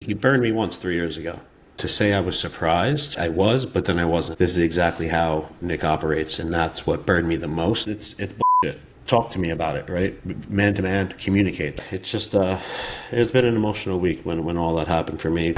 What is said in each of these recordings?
He burned me once 3 years ago. To say I was surprised, I was, but then I wasn't. This is exactly how Nick operates, and that's what burned me the most. It's bullshit. Talk to me about it, right? Man to man, communicate. It's just, it's been an emotional week when all that happened for me.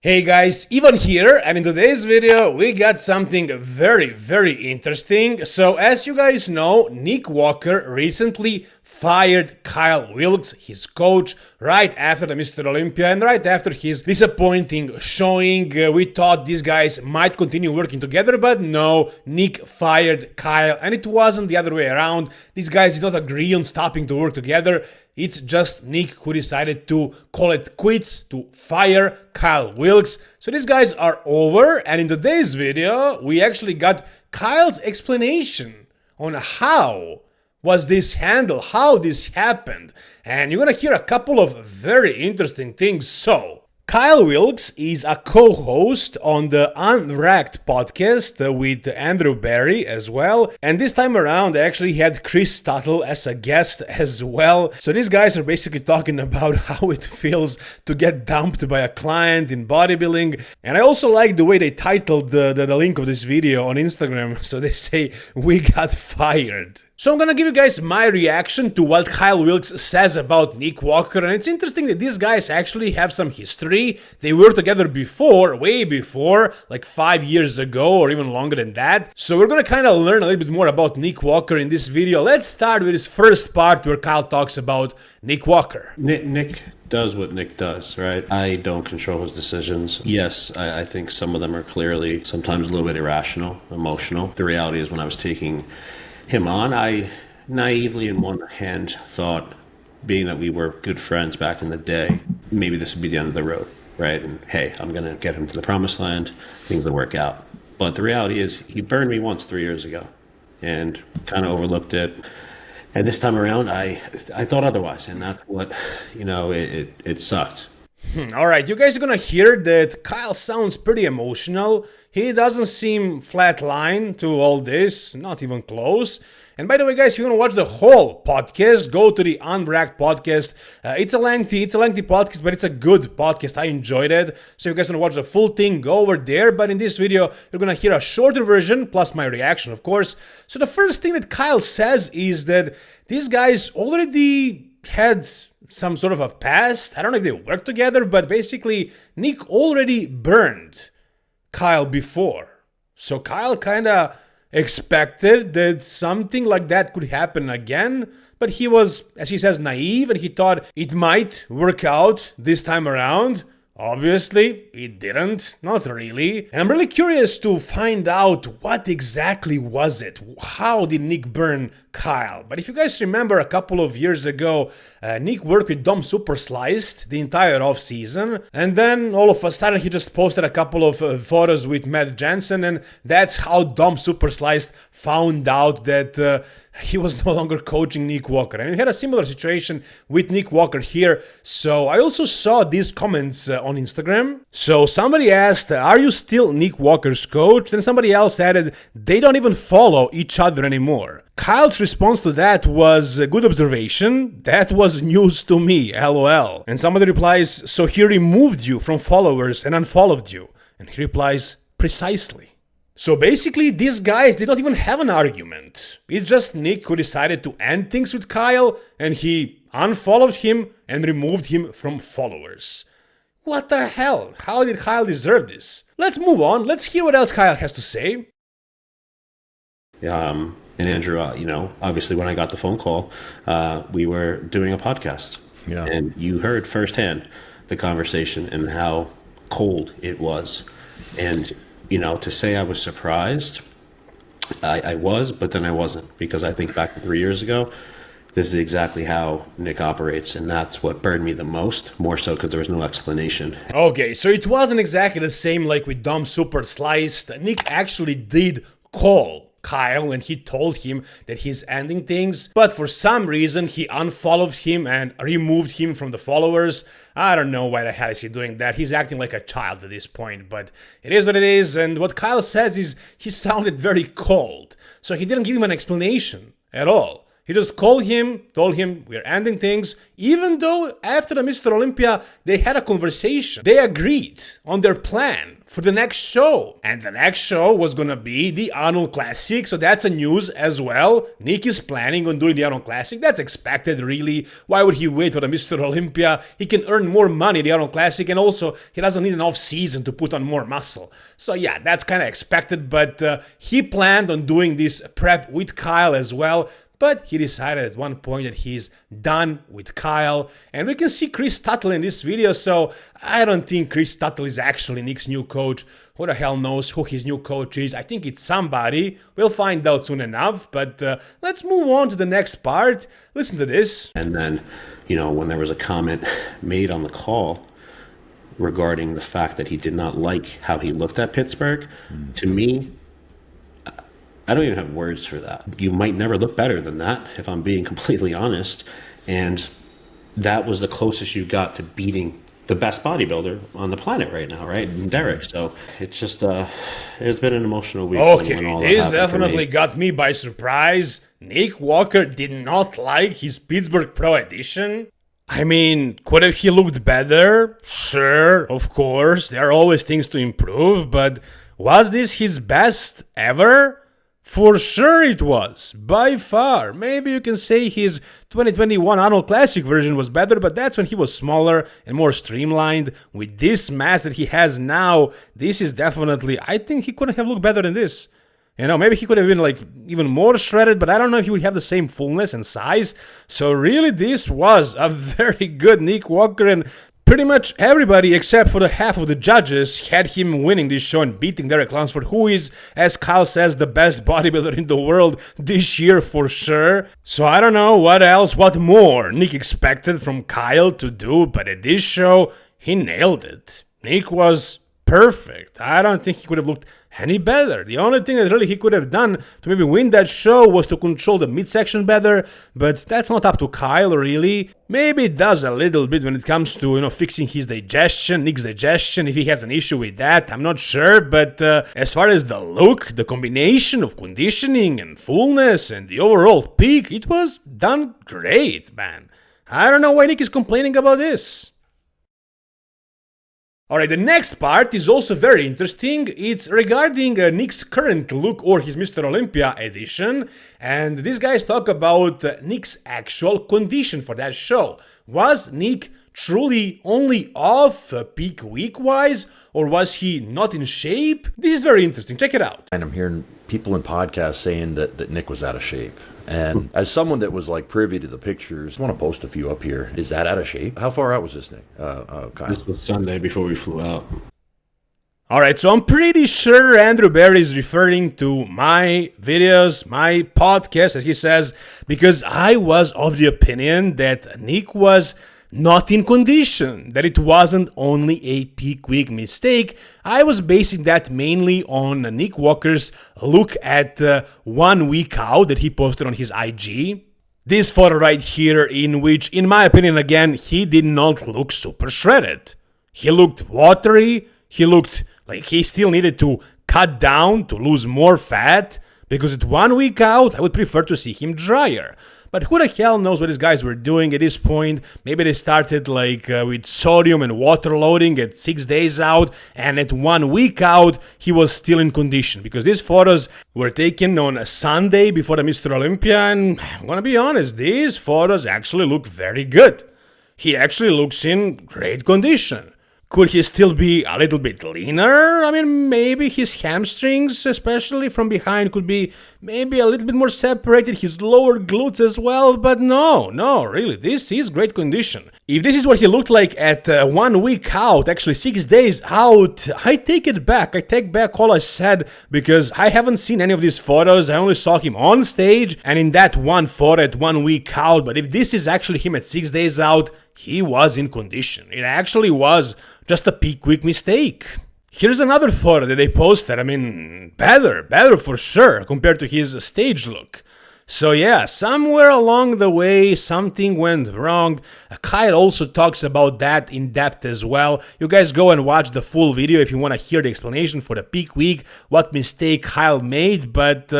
Hey guys, Ivan here, and in today's video we got something very interesting. So as you guys know, Nick Walker recently fired Kyle Wilks, his coach, right after the Mr. Olympia and right after his disappointing showing. We thought these guys might continue working together, but no, Nick fired Kyle, and it wasn't the other way around. These guys did not agree on stopping to work together. It's just Nick who decided to call it quits, to fire Kyle Wilks. So these guys are over, and in today's video, we actually got Kyle's explanation on how was this handled, how this happened. And you're gonna hear a couple of very interesting things. So, Kyle Wilks is a co-host on the Unwrapped podcast with Andrew Barry as well. And this time around, I actually had Chris Tuttle as a guest as well. So these guys are basically talking about how it feels to get dumped by a client in bodybuilding. And I also like the way they titled the link of this video on Instagram. So they say, "We got fired." So I'm gonna give you guys my reaction to what Kyle Wilks says about Nick Walker, and it's interesting that these guys actually have some history. They were together before, way before, like 5 years ago or even longer than that. So we're gonna kind of learn a little bit more about Nick Walker in this video. Let's start with this first part where Kyle talks about Nick Walker. Nick does what Nick does, right? I don't control his decisions. Yes, I think some of them are clearly sometimes a little bit irrational, emotional. The reality is when I was taking him on, I naively in one hand thought, being that we were good friends back in the day, maybe this would be the end of the road, right? And hey, I'm gonna get him to the promised land, things will work out. But the reality is he burned me once 3 years ago and kind of overlooked it. And this time around, I thought otherwise, and that's what, it sucked. All right, you guys are gonna hear that Kyle sounds pretty emotional. He doesn't seem flatline to all this, not even close. And by the way, guys, if you want to watch the whole podcast, go to the Unwrapped podcast. It's a lengthy podcast, but it's a good podcast. I enjoyed it. So if you guys want to watch the full thing, go over there. But in this video, you're going to hear a shorter version, plus my reaction, of course. So the first thing that Kyle says is that these guys already had some sort of a past. I don't know if they worked together, but basically, Nick already burned Kyle before. So Kyle kind of expected that something like that could happen again, but he was, as he says, naive, and he thought it might work out this time around. Obviously, it didn't, not really. And I'm really curious to find out what exactly was it. How did Nick burn Kyle? But if you guys remember a couple of years ago, Nick worked with Dom Super Sliced the entire off-season, and then all of a sudden he just posted a couple of photos with Matt Jansen, and that's how Dom Super Sliced found out that he was no longer coaching Nick Walker. And we had a similar situation with Nick Walker here. So I also saw these comments on Instagram. So somebody asked, "Are you still Nick Walker's coach?" Then somebody else added, "They don't even follow each other anymore." Kyle's response to that was, "Good observation. That was news to me, lol." And somebody replies, "So he removed you from followers and unfollowed you?" And he replies, "Precisely." So basically, these guys did not even have an argument. It's just Nick who decided to end things with Kyle, and he unfollowed him and removed him from followers. What the hell? How did Kyle deserve this? Let's move on. Let's hear what else Kyle has to say. And Andrew, obviously when I got the phone call, we were doing a podcast. Yeah. And you heard firsthand the conversation and how cold it was. And to say I was surprised, I was, but then I wasn't, because I think back to 3 years ago, this is exactly how Nick operates, and that's what burned me the most, more so because there was no explanation. Okay, so it wasn't exactly the same like with Dom Super Sliced. Nick actually did call Kyle when he told him that he's ending things, but for some reason he unfollowed him and removed him from the followers. I don't know why the hell is he doing that. He's acting like a child at this point, but it is what it is. And what Kyle says is he sounded very cold, so he didn't give him an explanation at all. He just called him, told him we're ending things, even though after the Mr. Olympia, they had a conversation. They agreed on their plan for the next show. And the next show was gonna be the Arnold Classic, so that's a news as well. Nick is planning on doing the Arnold Classic. That's expected, really. Why would he wait for the Mr. Olympia? He can earn more money at the Arnold Classic, and also he doesn't need an off-season to put on more muscle. So yeah, that's kind of expected, but he planned on doing this prep with Kyle as well. But he decided at one point that he's done with Kyle. And we can see Chris Tuttle in this video, so I don't think Chris Tuttle is actually Nick's new coach. Who the hell knows who his new coach is? I think it's somebody. We'll find out soon enough. But let's move on to the next part. Listen to this. And then, when there was a comment made on the call regarding the fact that he did not like how he looked at Pittsburgh, to me, I don't even have words for that. You might never look better than that, if I'm being completely honest. And that was the closest you got to beating the best bodybuilder on the planet right now, right? Derek. So it's just, it's been an emotional week. Okay, this definitely got me by surprise. Nick Walker did not like his Pittsburgh Pro edition. I mean, could have he looked better? Sure, of course. There are always things to improve, but was this his best ever? For sure it was, by far. Maybe you can say his 2021 Arnold Classic version was better, but that's when he was smaller and more streamlined. With this mass that he has now, this is definitely, I think he couldn't have looked better than this. Maybe he could have been like even more shredded, but I don't know if he would have the same fullness and size. So really, this was a very good Nick Walker, and pretty much everybody except for the half of the judges had him winning this show and beating Derek Lunsford, who is, as Kyle says, the best bodybuilder in the world this year for sure. So I don't know what more Nick expected from Kyle to do, but at this show, he nailed it. Nick was perfect. I don't think he could have looked any better. The only thing that really he could have done to maybe win that show was to control the midsection better, but that's not up to Kyle really. Maybe it does a little bit when it comes to, fixing his digestion, Nick's digestion, if he has an issue with that, I'm not sure, but as far as the look, the combination of conditioning and fullness and the overall peak, it was done great, man. I don't know why Nick is complaining about this. Alright, the next part is also very interesting. It's regarding Nick's current look or his Mr. Olympia edition. And these guys talk about Nick's actual condition for that show. Was Nick truly only off peak week-wise, or was he not in shape? This is very interesting. Check it out. And I'm hearing people in podcasts saying that Nick was out of shape. And as someone that was like privy to the pictures, I want to post a few up here. Is that out of shape? How far out was this, Nick? Kyle? This was Sunday before we flew out. Alright, so I'm pretty sure Andrew Barry is referring to my videos, my podcast, as he says, because I was of the opinion that Nick was not in condition, that it wasn't only a peak week mistake. I was basing that mainly on Nick Walker's look at 1 week out that he posted on his IG. This photo right here, in which, in my opinion, again, he did not look super shredded. He looked watery, he looked like he still needed to cut down to lose more fat, because at 1 week out, I would prefer to see him drier. But who the hell knows what these guys were doing at this point? Maybe they started with sodium and water loading at 6 days out, and at 1 week out, he was still in condition. Because these photos were taken on a Sunday before the Mr. Olympia, and I'm gonna be honest, these photos actually look very good. He actually looks in great condition. Could he still be a little bit leaner? I mean, maybe his hamstrings, especially from behind, could be maybe a little bit more separated, his lower glutes as well, but no, really, this is great condition. If this is what he looked like at 1 week out, actually 6 days out, I take it back. I take back all I said, because I haven't seen any of these photos. I only saw him on stage and in that one photo at 1 week out, but if this is actually him at 6 days out, he was in condition. It actually was just a peak week mistake. Here's another photo that they posted. I mean, better for sure compared to his stage look. So yeah, somewhere along the way, something went wrong. Kyle also talks about that in depth as well. You guys go and watch the full video if you want to hear the explanation for the peak week, what mistake Kyle made. But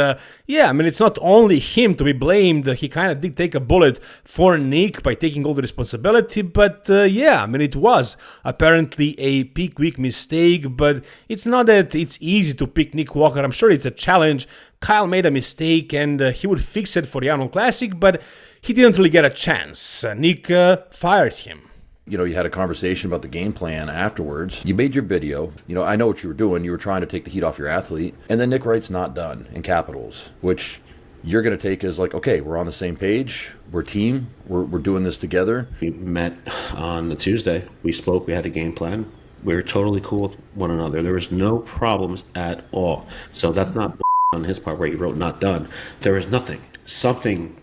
yeah, I mean, it's not only him to be blamed. He kind of did take a bullet for Nick by taking all the responsibility. But yeah, I mean, it was apparently a peak week mistake. But it's not that it's easy to pick Nick Walker. I'm sure it's a challenge. Kyle made a mistake and he would fix it for the Arnold Classic, but he didn't really get a chance. Nick fired him. You know, you had a conversation about the game plan afterwards. You made your video. You know, I know what you were doing. You were trying to take the heat off your athlete. And then Nick writes "not done" in capitals, which you're going to take as like, okay, we're on the same page. We're a team. We're doing this together. We met on the Tuesday. We spoke. We had a game plan. We were totally cool with one another. There was no problems at all. So that's not on his part where he wrote "not done." There was nothing. Something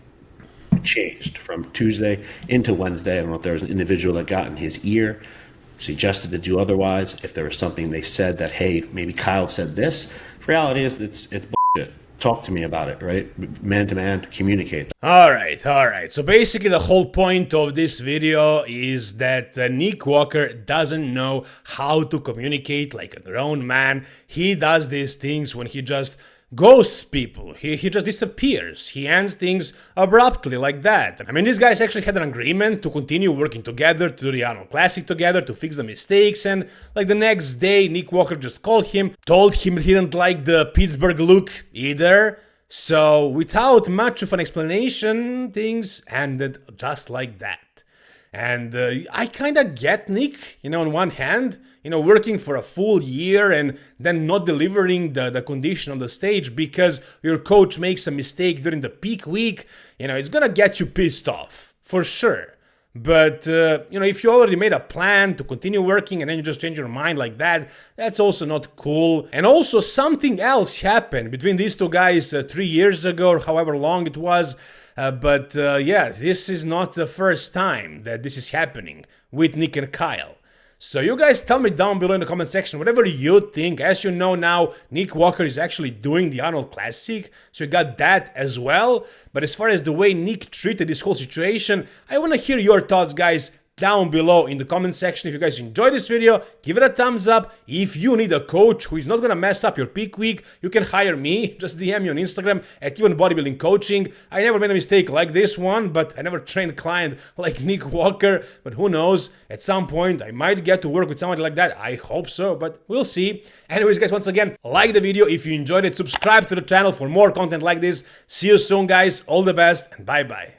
changed from Tuesday into Wednesday. I don't know if there was an individual that got in his ear, suggested to do otherwise. If there was something they said that, hey, maybe Kyle said this. The reality is it's bullshit. Talk to me about it, right? Man to man, communicate. All right. So basically the whole point of this video is that Nick Walker doesn't know how to communicate like a grown man. He does these things when he just ghosts people. He just disappears. He ends things abruptly like that. I mean, these guys actually had an agreement to continue working together, to do the Arnold Classic together, to fix the mistakes, and like the next day, Nick Walker just called him, told him he didn't like the Pittsburgh look either. So without much of an explanation, things ended just like that. And I kind of get Nick, you know, on one hand, you know, working for a full year and then not delivering the condition on the stage because your coach makes a mistake during the peak week, you know, it's gonna get you pissed off, for sure. But, you know, if you already made a plan to continue working and then you just change your mind like that, that's also not cool. And also something else happened between these two guys 3 years ago or however long it was. But yeah, this is not the first time that this is happening with Nick and Kyle. So you guys tell me down below in the comment section whatever you think. As you know now, Nick Walker is actually doing the Arnold Classic, so you got that as well. But as far as the way Nick treated this whole situation, I want to hear your thoughts, guys, down below in the comment section. If you guys enjoyed this video, give it a thumbs up. If you need a coach who is not gonna mess up your peak week, you can hire me. Just DM me on Instagram at Even Bodybuilding Coaching. I never made a mistake like this one, but I never trained a client like Nick Walker. But who knows, at some point I might get to work with somebody like that. I hope so, but we'll see. Anyways, guys, once again, like the video if you enjoyed it, subscribe to the channel for more content like this. See you soon, guys. All the best and bye bye.